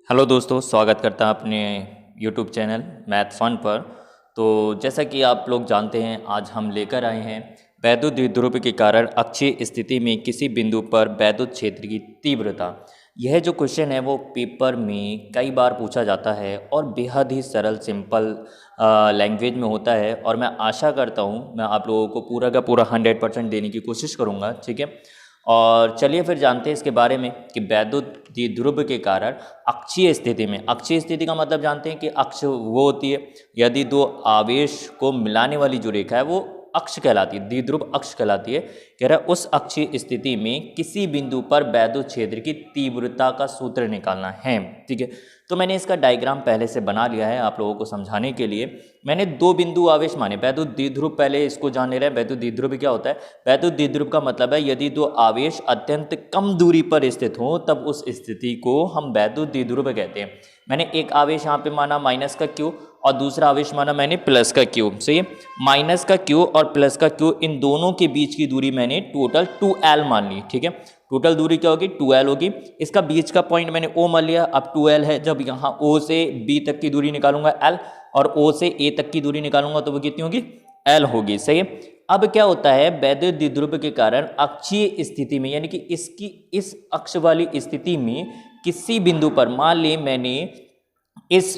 Hello दोस्तों, स्वागत करता हूं अपने यूट्यूब चैनल मैथ फन पर। तो जैसा कि आप लोग जानते हैं, आज हम लेकर आए हैं वैद्युत द्विध्रुव के कारण अक्षीय स्थिति में किसी बिंदु पर वैद्युत क्षेत्र की तीव्रता। यह जो क्वेश्चन है वो पेपर में कई बार पूछा जाता है और बेहद ही सरल सिंपल लैंग्वेज में होता है। और मैं आशा करता हूँ मैं आप लोगों को पूरा का पूरा 100% देने की कोशिश करूँगा, ठीक है। और चलिए फिर जानते हैं इसके बारे में कि वैद्युत द्विध्रुव के कारण अक्षीय स्थिति में, अक्षीय स्थिति का मतलब जानते हैं कि अक्ष वो होती है यदि दो आवेश को मिलाने वाली जो रेखा है वो अक्ष कहलाती है, द्विध्रुव अक्ष कहलाती है। कह रहा है उस अक्षीय स्थिति में किसी बिंदु पर वैद्युत क्षेत्र की तीव्रता का सूत्र निकालना है, ठीक है। तो मैंने इसका डायग्राम पहले से बना लिया है आप लोगों को समझाने के लिए। मैंने दो बिंदु आवेश माने, वैद्युत द्विध्रुव, पहले इसको जान ले रहे हैं। वैद्युत द्विध्रुव क्या होता है? वैद्युत द्विध्रुव का मतलब है यदि दो आवेश अत्यंत कम दूरी पर स्थित हो तब उस स्थिति को हम वैद्युत द्विध्रुव कहते हैं। मैंने एक आवेश यहाँ पे माना माइनस का क्यू और दूसरा आवेश माना मैंने प्लस का क्यू। सही है, माइनस का क्यू और प्लस का क्यू, इन दोनों के बीच की दूरी मैंने टोटल 2L मान ली, ठीक है। टोटल दूरी क्या होगी? 2L होगी। इसका बीच का पॉइंट मैंने O मान लिया, अब 2L है। जब यहाँ O से B तक की दूरी निकालूंगा L और O से A तक की दूरी निकालूंगा तो वो कितनी होगी? L होगी। सही है। अब क्या होता है, वैद्युत द्विध्रुव के कारण अक्षीय स्थिति में, यानी कि इसकी इस अक्ष वाली स्थिति में किसी बिंदु पर, मान ली मैंने इस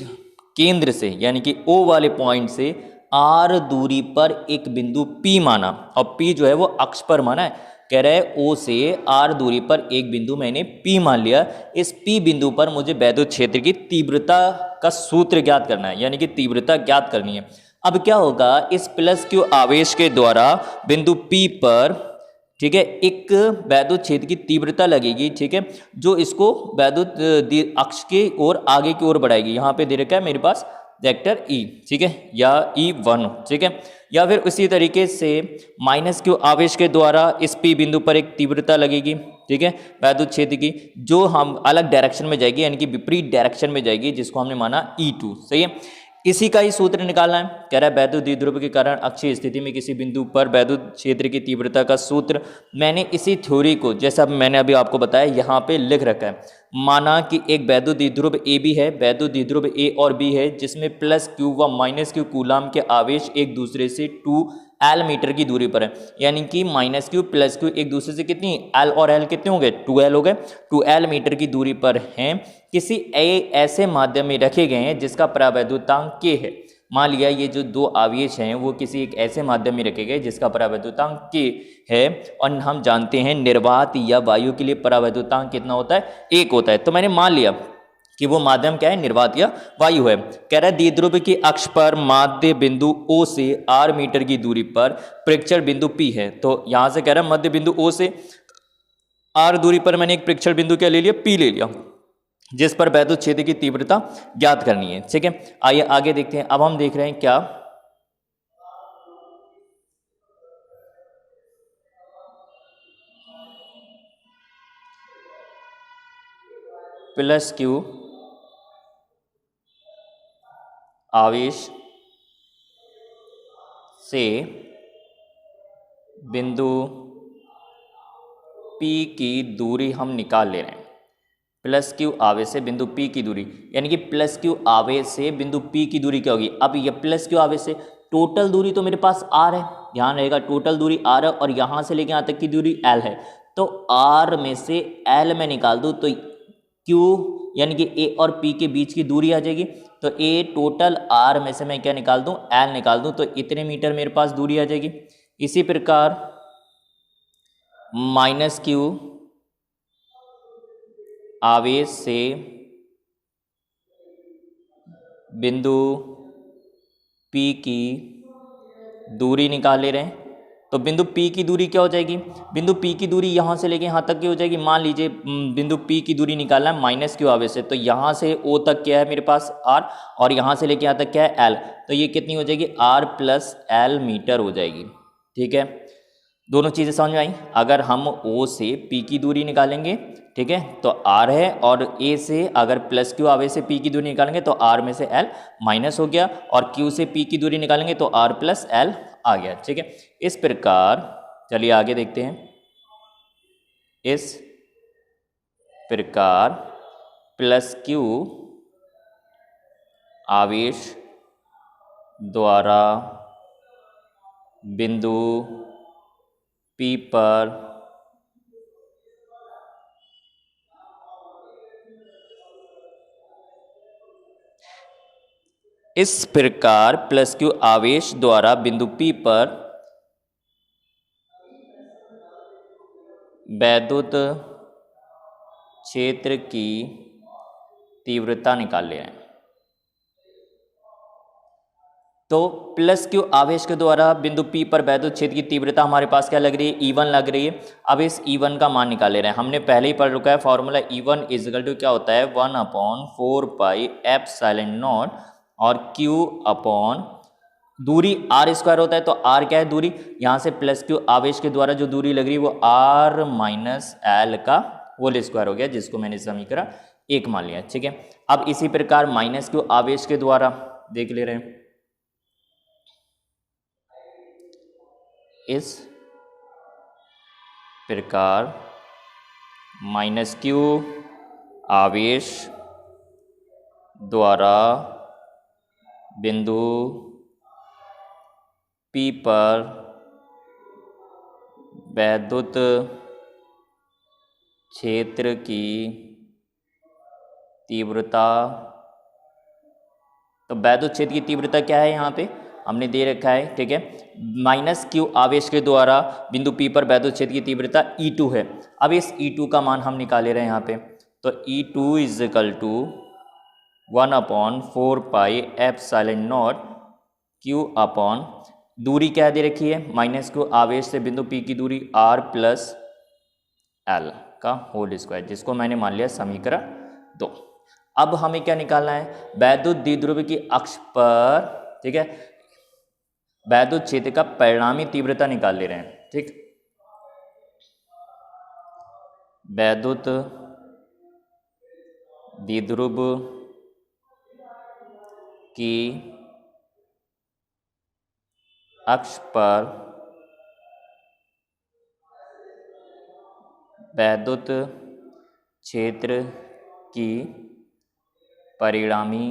केंद्र से यानी कि O वाले पॉइंट से R दूरी पर एक बिंदु P माना, और P जो है वो अक्ष पर माना है। कह रहा है O से R दूरी पर एक बिंदु मैंने P मान लिया। इस P बिंदु पर मुझे वैद्युत क्षेत्र की तीव्रता का सूत्र ज्ञात करना है, यानी कि तीव्रता ज्ञात करनी है। अब क्या होगा, इस प्लस क्यू आवेश के द्वारा बिंदु P पर, ठीक है, एक वैद्युत क्षेत्र की तीव्रता लगेगी, ठीक है, जो इसको वैद्युत अक्ष के ओर आगे की ओर बढ़ाएगी। यहाँ पे दे रखा है मेरे पास वेक्टर E, ठीक है, या E1, ठीक है। या फिर उसी तरीके से माइनस क्यू आवेश के द्वारा इस P बिंदु पर एक तीव्रता लगेगी, ठीक है, वैद्युत क्षेत्र की, जो हम अलग डायरेक्शन में जाएगी, यानी कि विपरीत डायरेक्शन में जाएगी, जिसको हमने माना E2। सही है, इसी का ही सूत्र निकालना है। कह रहा है वैद्युत द्विध्रुव के कारण अक्षीय स्थिति में किसी बिंदु पर वैद्युत क्षेत्र की तीव्रता का सूत्र। मैंने इसी थ्योरी को, जैसा मैंने अभी आपको बताया, यहाँ पे लिख रखा है। माना कि एक वैद्युत द्विध्रुव ए भी है, वैद्युत द्विध्रुव ए और बी है, जिसमें प्लस क्यू व माइनस क्यू कूलाम के आवेश एक दूसरे से 2L मीटर की दूरी पर है। यानी कि माइनस क्यू प्लस क्यू एक दूसरे से कितनी, L और L कितने हो गए? 2L हो गए। 2L मीटर की दूरी पर हैं, किसी ऐसे माध्यम में रखे गए हैं जिसका परावैद्युतांक K है। मान लिया ये जो दो आवेश हैं वो किसी एक ऐसे माध्यम में रखे गए जिसका परावैद्युतांक K है, और हम जानते हैं निर्वात या वायु के लिए परावैद्युतांक कितना होता है? 1 होता है। तो मैंने मान लिया कि वो माध्यम क्या है? निर्वात या वायु है। कह रहा है द्विध्रुव की अक्ष पर माध्य बिंदु O से R मीटर की दूरी पर प्रेक्षण बिंदु P है। तो यहां से कह रहा है मध्य बिंदु O से R दूरी पर मैंने एक प्रेक्षण बिंदु क्या ले लिया? P ले लिया, जिस पर वैद्युत क्षेत्र की तीव्रता ज्ञात करनी है, ठीक है। आइए आगे देखते हैं। अब हम देख रहे हैं क्या, प्लस क्यू आवेश से बिंदु P की दूरी हम निकाल ले रहे हैं। प्लस क्यू आवेश से बिंदु P की दूरी, यानी कि प्लस क्यू आवेश से बिंदु P की दूरी क्या होगी? अब ये प्लस क्यू आवेश से टोटल दूरी तो मेरे पास R है, ध्यान रहेगा, टोटल दूरी R है, और यहां से लेके यहां तक की दूरी L है। तो R में से L में निकाल दूं तो Q यानी कि A और P के बीच की दूरी आ जाएगी। तो A टोटल R में से मैं क्या निकाल दूं? L निकाल दूं, तो इतने मीटर मेरे पास दूरी आ जाएगी। इसी प्रकार माइनस क्यू आवेश से बिंदु P की दूरी निकाल ले रहे हैं। तो बिंदु P की दूरी क्या हो जाएगी? बिंदु P की दूरी यहाँ से लेके यहाँ तक की हो जाएगी। मान लीजिए बिंदु P की दूरी निकालना है माइनस क्यू आवेश से, तो यहाँ से O तक क्या है मेरे पास? R, और यहाँ से लेके यहाँ तक क्या है? L। तो ये कितनी हो जाएगी? R प्लस L मीटर हो जाएगी, ठीक है। दोनों चीज़ें समझ में आई। अगर हम O से P की दूरी निकालेंगे, ठीक है, तो R है, और A से अगर प्लस क्यू आवेश से P की दूरी निकालेंगे तो R में से L माइनस हो गया, और Q से P की दूरी निकालेंगे तो R प्लस L आ गया, ठीक है। इस प्रकार चलिए आगे देखते हैं। इस प्रकार प्लस क्यू आवेश द्वारा बिंदु P पर इस प्रकार प्लस क्यू आवेश द्वारा बिंदु P पर वैद्युत क्षेत्र की तीव्रता निकाल ले रहे हैं। तो प्लस क्यू आवेश के द्वारा बिंदु P पर वैद्युत क्षेत्र की तीव्रता हमारे पास क्या लग रही है, E1 लग रही है। अब इस E1 का मान निकाल ले रहे हैं। हमने पहले ही पढ़ रखा है फॉर्मूला E1 इजकल टू क्या होता है 1/4 एप्सिलॉन नॉट और Q अपॉन दूरी r स्क्वायर होता है। तो r क्या है दूरी, यहाँ से प्लस क्यू आवेश के द्वारा जो दूरी लग रही है वो r माइनस एल का होल स्क्वायर हो गया, जिसको मैंने समीकरण 1 मान लिया। ठीक है, अब इसी प्रकार माइनस क्यू आवेश के द्वारा देख ले रहे हैं। इस प्रकार माइनस क्यू आवेश द्वारा बिंदु P पर वैद्युत क्षेत्र की तीव्रता, तो वैद्युत क्षेत्र की तीव्रता क्या है यहाँ पे हमने दे रखा है। ठीक है, माइनस क्यू आवेश के द्वारा बिंदु P पर वैद्युत क्षेत्र की तीव्रता E2 है। अब इस E2 का मान हम निकाले रहे हैं यहाँ पे। तो E2 is equal to 1/4 epsilon naught Q upon दूरी क्या दे रखी है माइनस क्यू आवेश से बिंदु P की दूरी r प्लस एल का होल स्क्वायर, जिसको मैंने मान लिया समीकरण 2। अब हमें क्या निकालना है, वैद्युत द्विध्रुव की अक्ष पर, ठीक है, वैद्युत क्षेत्र का परिणामी तीव्रता निकाल ले रहे हैं। ठीक, वैद्युत द्विध्रुव की अक्ष पर वैद्युत क्षेत्र की परिणामी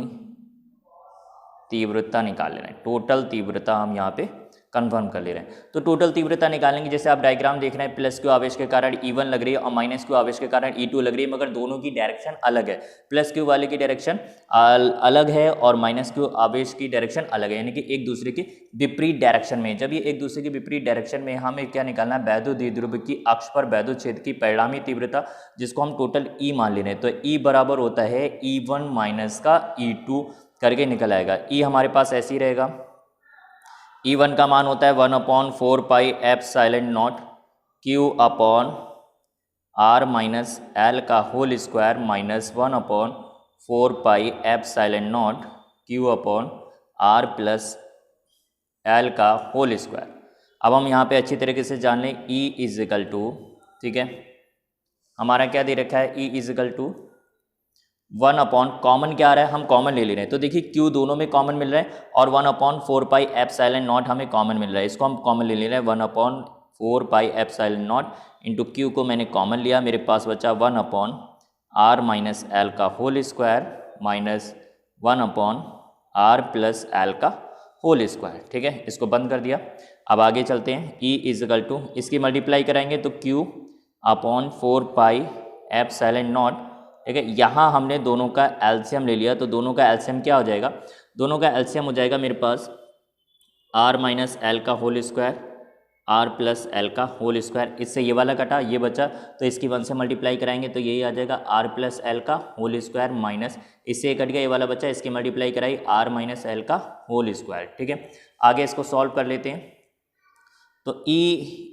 तीव्रता निकाल ले रहे हैं। टोटल तीव्रता हम यहाँ पे कंफर्म कर ले रहे हैं। तो टोटल तीव्रता निकालेंगे, जैसे आप डायग्राम देख रहे हैं, प्लस क्यू आवेश के कारण E1 लग रही है और माइनस क्यू आवेश के कारण E2 लग रही है, मगर दोनों की डायरेक्शन अलग है। प्लस क्यू वाले की डायरेक्शन अलग है और माइनस क्यू आवेश की डायरेक्शन अलग है, यानी कि एक दूसरे के विपरीत डायरेक्शन में। जब ये एक दूसरे के विपरीत डायरेक्शन में, हमें क्या निकालना है, वैद्युत द्विध्रुव की अक्ष पर वैद्युत क्षेत्र की परिणामी तीव्रता, जिसको हम टोटल E मान ले रहे हैं। तो E बराबर होता है E1 माइनस का E2 करके निकल आएगा। E हमारे पास ऐसे ही रहेगा, E1 का मान होता है 1/4 epsilon naught Q upon r minus L का whole square minus 1/4 epsilon naught Q upon r plus L का होल स्क्वायर। अब हम यहाँ पे अच्छी तरीके से जान लें E इजिकल टू, ठीक है, हमारा क्या दे रखा है, E is equal to 1 upon common क्या आ रहा है, हम कॉमन ले रहे हैं। तो देखिए Q दोनों में कॉमन मिल रहा है और 1/4 एप्सिलॉन नॉट हमें कॉमन मिल रहा है, इसको हम कॉमन ले रहे हैं। 1/4 एप्सिलॉन नॉट इंटू Q को मैंने कॉमन लिया, मेरे पास बचा 1/r माइनस एल का whole square minus 1/r plus L का होल स्क्वायर। ठीक है, इसको बंद कर दिया। अब आगे चलते हैं, E इजिकल टू, इसकी मल्टीप्लाई कराएंगे तो Q अपॉन 4 एप्सिलॉन नॉट। ठीक है, यहाँ हमने दोनों का एलसीएम ले लिया, तो दोनों का एलसीएम क्या हो जाएगा, दोनों का एलसीएम हो जाएगा मेरे पास r माइनस एल का whole square r plus L का होल स्क्वायर। इससे ये वाला कटा, ये बचा, तो इसकी 1 से मल्टीप्लाई कराएंगे तो यही आ जाएगा r प्लस एल का होल स्क्वायर माइनस, इससे ये कट गया, ये वाला बचा, इसकी मल्टीप्लाई कराई r माइनस एल का होल स्क्वायर। ठीक है, आगे इसको सॉल्व कर लेते हैं। तो E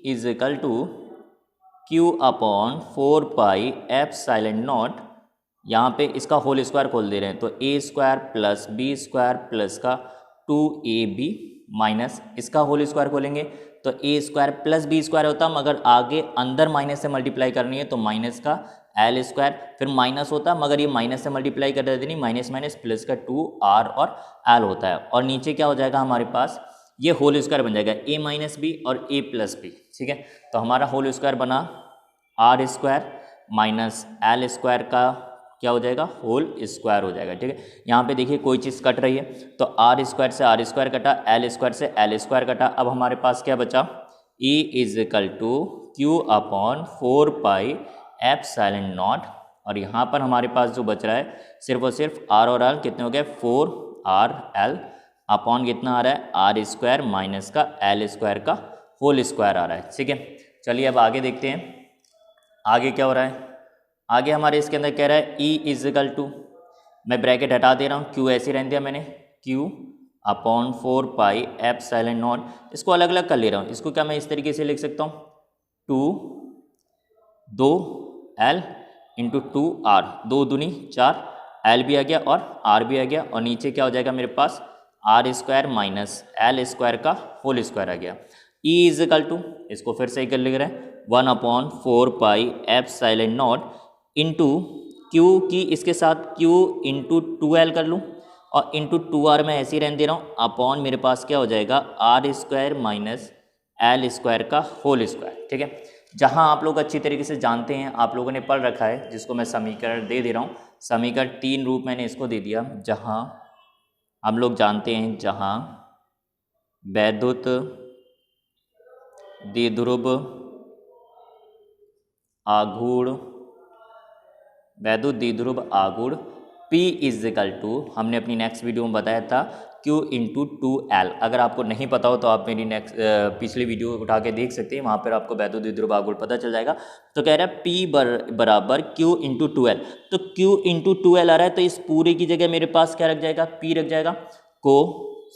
is equal to Q upon 4 epsilon naught, यहाँ पे इसका होल स्क्वायर खोल दे रहे हैं, तो a square plus B square plus का 2ab माइनस इसका होल स्क्वायर खोलेंगे तो a square plus B square होता, मगर आगे अंदर माइनस से मल्टीप्लाई करनी है तो माइनस का एल स्क्वायर, फिर माइनस होता, मगर ये माइनस से मल्टीप्लाई कर देते नहीं, माइनस माइनस प्लस का 2r और एल होता है, और नीचे क्या हो जाएगा हमारे पास, ये होल स्क्वायर बन जाएगा a माइनस बी और a प्लस बी। ठीक है, तो हमारा होल स्क्वायर बना r square minus L square का क्या हो जाएगा, होल स्क्वायर हो जाएगा। ठीक है, यहाँ पे देखिए कोई चीज़ कट रही है तो आर स्क्वायर से आर स्क्वायर कटा, एल स्क्वायर से एल स्क्वायर कटा। अब हमारे पास क्या बचा, E is equal to Q upon 4 pi epsilon naught. और यहाँ पर हमारे पास जो बच रहा है सिर्फ और सिर्फ आर और एल कितने हो गए, 4RL अपॉन कितना आ रहा है, आर स्क्वायर माइनस का एल स्क्वायर का होल स्क्वायर आ रहा है। ठीक है, चलिए अब आगे देखते हैं आगे क्या हो रहा है। आगे हमारे इसके अंदर कह रहा है E इज इक्वल टू, मैं ब्रैकेट हटा दे रहा हूँ, क्यू ऐसे रहने दिया मैंने, Q upon 4 pi epsilon not. इसको अलग अलग कर ले रहा हूँ, इसको क्या मैं इस तरीके से लिख सकता हूँ, 2L इंटू 2R, 2 दूनी 4, L भी आ गया और R भी आ गया, और नीचे क्या हो जाएगा मेरे पास, R square minus L square का होल स्क्वायर आ गया। E इज इक्वल टू, इसको फिर से कर लिख रहे हैं, 1/4 pi epsilon naught into Q की इसके साथ क्यू इंटू 2L कर लूँ, और इंटू 2R मैं ऐसे ही रहने दे रहा हूँ, अपॉन मेरे पास क्या हो जाएगा, R square minus L square का होल स्क्वायर। ठीक है, जहाँ आप लोग अच्छी तरीके से जानते हैं, आप लोगों ने पढ़ रखा है, जिसको मैं समीकरण दे रहा हूँ, समीकरण 3 रूप मैंने इसको दे दिया, जहाँ हम लोग जानते हैं, जहाँ वैद्युत द्विध्रुव आघूर्ण, वैद्युत द्विध्रुव आघूर्ण P इज इक्वल टू, हमने अपनी नेक्स्ट वीडियो में बताया था Q इंटू 2L। अगर आपको नहीं पता हो तो आप मेरी नेक्स्ट पिछली वीडियो उठा के देख सकते हैं, वहाँ पर आपको वैद्युत द्विध्रुव आघूर्ण पता चल जाएगा। तो कह रहा है P बराबर Q इंटू 2L, तो Q इंटू 2L आ रहा है, तो इस पूरे की जगह मेरे पास क्या रख जाएगा, P रख जाएगा, को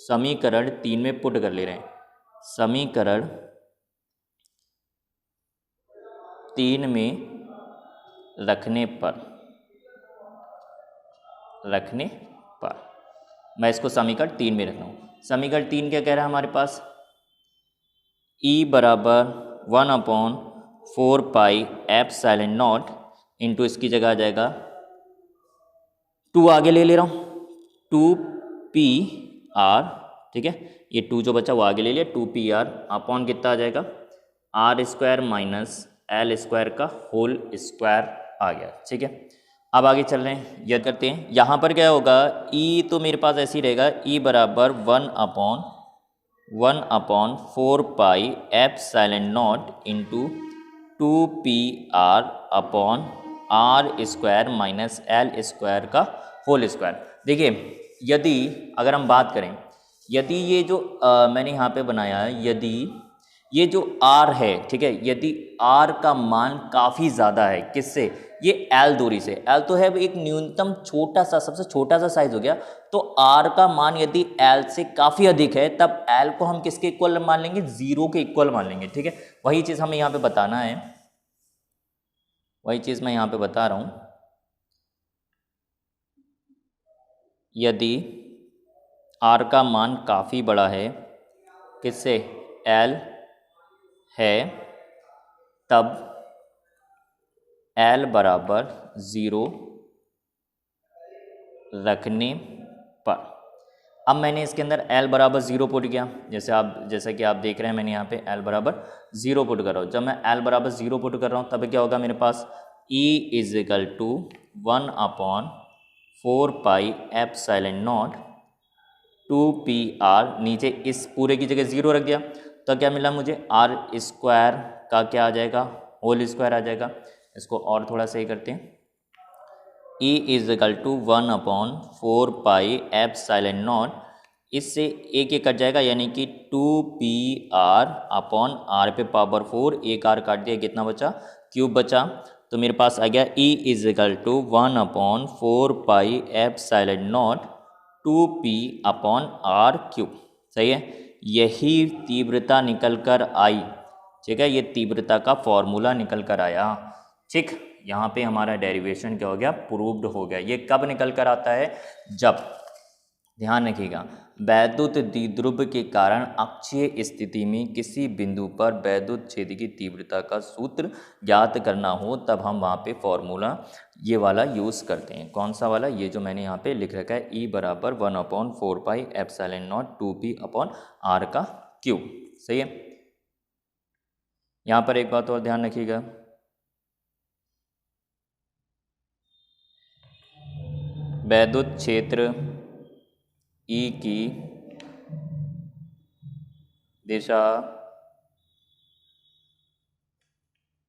समीकरण 3 में पुट कर ले रहे हैं। समीकरण 3 में रखने पर मैं इसको समीकरण 3 में रख रहा हूँ। समीकरण 3 क्या कह रहा है हमारे पास, E बराबर 1/4 पाई एप्सिलॉन नॉट इंटू इसकी जगह आ जाएगा 2 आगे ले रहा हूँ, 2PR। ठीक है, ये 2 जो बचा वो आगे ले लिया, 2PR अपॉन कितना आ जाएगा, R square minus L square का होल स्क्वायर आ गया। ठीक है, अब आगे चल रहे हैं, यह करते हैं। यहाँ पर क्या होगा, E तो मेरे पास ऐसे ही रहेगा, E बराबर 1/4 pi epsilon naught into 2PR upon R square minus L square का होल स्क्वायर। देखिए, यदि अगर हम बात करें, यदि ये जो मैंने यहाँ पे बनाया है, यदि ये जो R है, ठीक है, यदि R का मान काफ़ी ज़्यादा है, किससे, ये L दूरी से, L तो है एक न्यूनतम छोटा सा, सबसे छोटा सा साइज हो गया, तो R का मान यदि L से काफ़ी अधिक है, तब L को हम किसके इक्वल मान लेंगे, 0 के इक्वल मान लेंगे। ठीक है, वही चीज़ हमें यहाँ पे बताना है, वही चीज़ मैं यहाँ पे बता रहा हूँ। यदि R का मान काफ़ी बड़ा है, किससे, L है, तब L बराबर 0 रखने पर, अब मैंने इसके अंदर L बराबर 0 पुट किया, जैसा कि आप देख रहे हैं, मैंने यहाँ पे L बराबर 0 पुट कर रहा हूँ। जब मैं L बराबर 0 पुट कर रहा हूँ तब क्या होगा, मेरे पास E is equal to 1/4 pi epsilon naught 2PR, नीचे इस पूरे की जगह 0 रख दिया, तो क्या मिला मुझे, आर स्क्वायर का क्या आ जाएगा, होल स्क्वायर आ जाएगा। इसको और थोड़ा सही करते हैं, E is equal to 1/4 pi epsilon naught, इससे एक कट जाएगा, यानी कि 2PR अपॉन आर पे पावर 4, एक आर काट दिया, कितना बचा, क्यूब बचा, तो मेरे पास आ गया E is equal to 1/4 pi epsilon naught 2P upon R cube. सही है, यही तीव्रता निकल कर आई। ठीक है, ये तीव्रता का फॉर्मूला निकल कर आया। ठीक, यहाँ पे हमारा डेरिवेशन क्या हो गया, प्रूव्ड हो गया। ये कब निकल कर आता है, जब, ध्यान रखिएगा, वैद्युत द्विध्रुव के कारण अक्षीय स्थिति में किसी बिंदु पर वैद्युत क्षेत्र की तीव्रता का सूत्र ज्ञात करना हो, तब हम वहाँ पे फॉर्मूला ये वाला यूज़ करते हैं। कौन सा वाला, ये जो मैंने यहाँ पे लिख रखा है, E बराबर 1/4 pi epsilon naught 2P upon R का क्यूब। सही है, यहाँ पर एक बात और ध्यान रखिएगा, वैद्युत क्षेत्र ई की दिशा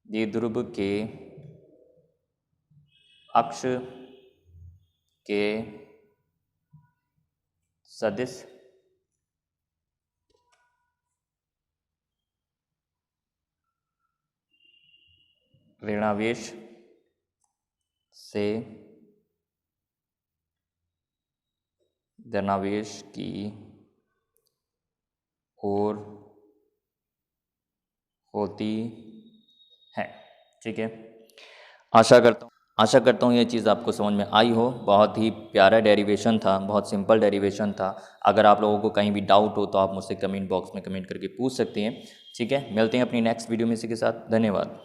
द्विध्रुव के अक्ष के सदिश ऋणावेश से धनावेश की ओर होती है। ठीक है, आशा करता हूँ ये चीज़ आपको समझ में आई हो। बहुत ही प्यारा डेरिवेशन था, बहुत सिंपल डेरिवेशन था। अगर आप लोगों को कहीं भी डाउट हो तो आप मुझसे कमेंट बॉक्स में कमेंट करके पूछ सकते हैं। ठीक है, मिलते हैं अपनी नेक्स्ट वीडियो में इसी के साथ। धन्यवाद।